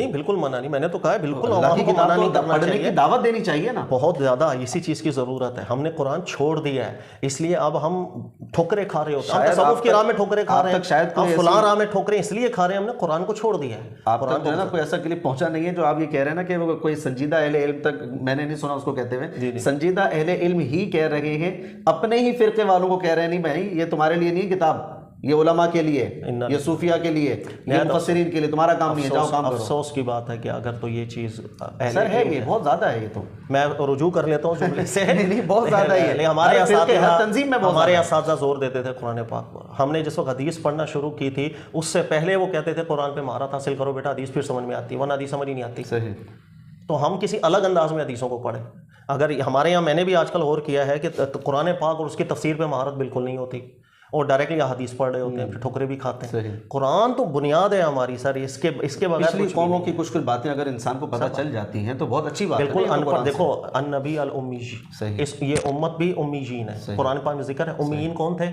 نہیں بالکل منع نہیں, میں نے تو کہا ہے بالکل اللہ کی عوام کو منع نہیں کتاب کرنا پڑھنے چاہیے, کی دعوت دینی چاہیے نا. بہت زیادہ اسی چیز کی ضرورت ہے. ہم نے قرآن چھوڑ دیا ہے, اس لیے اب ہم ٹھوکریں کھا رہے ہوتے ہیں, ہم تصوف کی راہ میں ٹھوکریں کھا رہے ہیں, ہم فلاں راہ میں ٹھوکریں اس لیے کھا رہے ہیں, ہم نے قرآن کو چھوڑ دیا ہے. آپ تک جو ہے نا کوئی ایسا کلپ پہنچا نہیں ہے جو آپ یہ کہہ رہے ہیں نا کہ وہ کوئی سنجیدہ اہل علم تک, میں نے نہیں سنا اس کو کہتے ہوئے, سنجیدہ اہل علم ہی کہہ رہے ہیں, اپنے ہی فرقے والوں کو کہہ رہے ہیں نہیں بھائی یہ تمہارے لیے نہیں کتاب, یہ علماء کے لیے, یہ صوفیہ کے لیے, یہ مفسرین کے لیے, تمہارا کام نہیں ہے, جاؤ کام کرو. افسوس کی بات ہے کہ اگر تو یہ چیز سر ہے, یہ بہت زیادہ ہے, یہ تو میں رجوع کر لیتا ہوں جملے سے, نہیں بہت زیادہ ہے. ہمارے تنظیم میں ہمارے اساتذہ زور دیتے تھے قرآن پاک پر. ہم نے جس وقت حدیث پڑھنا شروع کی تھی اس سے پہلے وہ کہتے تھے قرآن پہ مہارت حاصل کرو بیٹا, حدیث پھر سمجھ میں آتی ہے, ورنہ حدیث سمجھ ہی نہیں آتی. صحیح. تو ہم کسی الگ انداز میں حدیثوں کو پڑھیں. اگر ہمارے یہاں میں نے بھی آج کل غور کیا ہے کہ قرآن پاک اور اس کی تفسیر پہ مہارت بالکل نہیں ہوتی, اور ڈائریکٹلی حدیث پڑھ رہے ہوتے ہیں, پھر ٹھوکرے بھی کھاتے ہیں. قرآن تو بنیاد ہے ہماری سر, اس کے بغیر پچھلی قوموں کی کچھ باتیں اگر انسان کو پتہ چل جاتی ہیں تو بہت اچھی بات ہے. بالکل ان پڑھ, دیکھو النبی الامی, یہ امت بھی امی جین ہے. قرآن پاک میں ذکر ہے امیین کون تھے,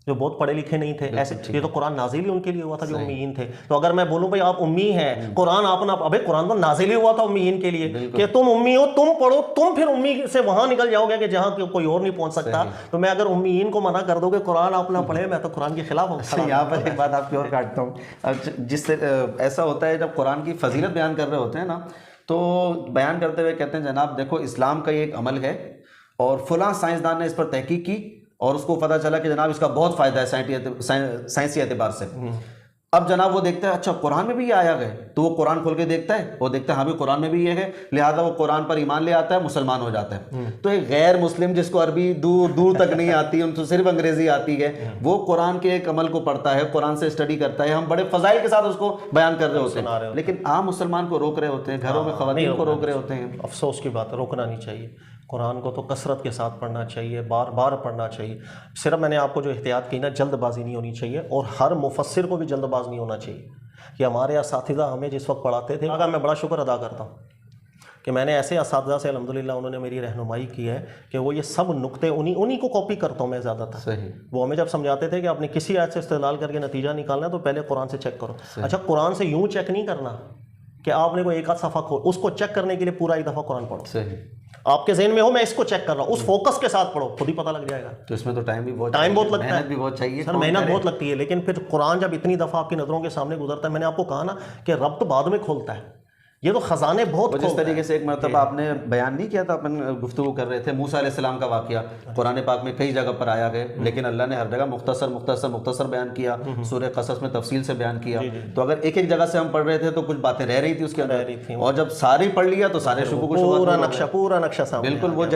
جو بہت پڑھے لکھے نہیں تھے. ایسے یہ تو قرآن نازل ہی ان کے لیے ہوا تھا جو امیین تھے. تو اگر میں بولوں بھائی آپ امی ہیں, قرآن آپ ابے قرآن تو نازل ہی ہوا تھا امیین کے لیے کہ تم امی ہو, تم پڑھو, تم پھر امی سے وہاں نکل جاؤ گے کہ جہاں کوئی اور نہیں پہنچ سکتا. تو میں اگر امیین کو منع کر دوں کہ قرآن آپ نہ پڑھے, میں تو قرآن کے خلاف ہوں. یہاں پر ایک بات آپ کی اور کاٹتا ہوں. جس سے ایسا ہوتا ہے جب قرآن کی فضیلت بیان کر رہے ہوتے ہیں نا, تو بیان کرتے ہوئے کہتے ہیں جناب دیکھو اسلام کا یہ ایک عمل ہے اور فلاں سائنسدان نے اس پر تحقیق کی اور اس کو پتہ چلا کہ جناب اس کا بہت فائدہ ہے سائنسی اعتبار سے. اب جناب وہ دیکھتا ہے اچھا قرآن میں بھی یہ آیا گیا, تو وہ قرآن کھول کے دیکھتا ہے, وہ دیکھتا ہے ہاں بھی قرآن میں بھی یہ ہے, لہٰذا وہ قرآن پر ایمان لے آتا ہے, مسلمان ہو جاتا ہے. تو ایک غیر مسلم جس کو عربی دور دور تک نہیں آتی, ان کو صرف انگریزی آتی ہے, وہ قرآن کے ایک عمل کو پڑھتا ہے, قرآن سے اسٹڈی کرتا ہے, ہم بڑے فضائل کے ساتھ اس کو بیان کر رہے ہوتے ہیں, لیکن عام مسلمان کو روک رہے ہوتے ہیں, گھروں میں خواتین کو روک رہے ہوتے ہیں. افسوس کی بات ہے, روکنا نہیں چاہیے. قرآن کو تو کثرت کے ساتھ پڑھنا چاہیے, بار بار پڑھنا چاہیے. صرف میں نے آپ کو جو احتیاط کی نا, جلد بازی نہیں ہونی چاہیے, اور ہر مفسر کو بھی جلد باز نہیں ہونا چاہیے. کہ ہمارے اساتذہ ہمیں جس وقت پڑھاتے تھے, میں بڑا شکر ادا کرتا ہوں کہ میں نے ایسے اساتذہ سے الحمدللہ انہوں نے میری رہنمائی کی ہے کہ وہ یہ سب نقطے انہی کو کاپی کرتا ہوں میں زیادہ تر. وہ ہمیں جب سمجھاتے تھے کہ آپ نے کسی آیت سے استدلال کر کے نتیجہ نکالنا ہے تو پہلے قرآن سے چیک کرو. اچھا قرآن سے یوں چیک نہیں کرنا کہ آپ نے کوئی ایک آدھ صفحہ کھول, اس کو چیک کرنے کے لیے پورا ایک دفعہ قرآن پڑھو. آپ کے ذہن میں ہو میں اس کو چیک کر رہا ہوں, اس فوکس کے ساتھ پڑھو, خود ہی پتہ لگ جائے گا. تو اس میں تو ٹائم بھی بہت لگتا ہے, محنت بھی بہت چاہیے سر, محنت بہت لگتی ہے. لیکن پھر قرآن جب اتنی دفعہ آپ کی نظروں کے سامنے گزرتا ہے, میں نے آپ کو کہا نا کہ رب تو بعد میں کھولتا ہے, یہ تو خزانے بہت. جس طریقے سے ایک مرتبہ آپ نے بیان نہیں کیا تھا, اپن گفتگو کر رہے تھے موسیٰ علیہ السلام کا واقعہ, قرآن پاک میں کئی جگہ پر آیا ہے, لیکن اللہ نے ہر جگہ مختصر مختصر مختصر بیان کیا, سورہ قصص میں تفصیل سے بیان کیا. تو اگر ایک ایک جگہ سے ہم پڑھ رہے تھے تو کچھ باتیں رہ رہی تھی اس کے اندر, اور جب ساری پڑھ لیا تو سارے شکوک و شبہات پورا نقشہ بالکل وہ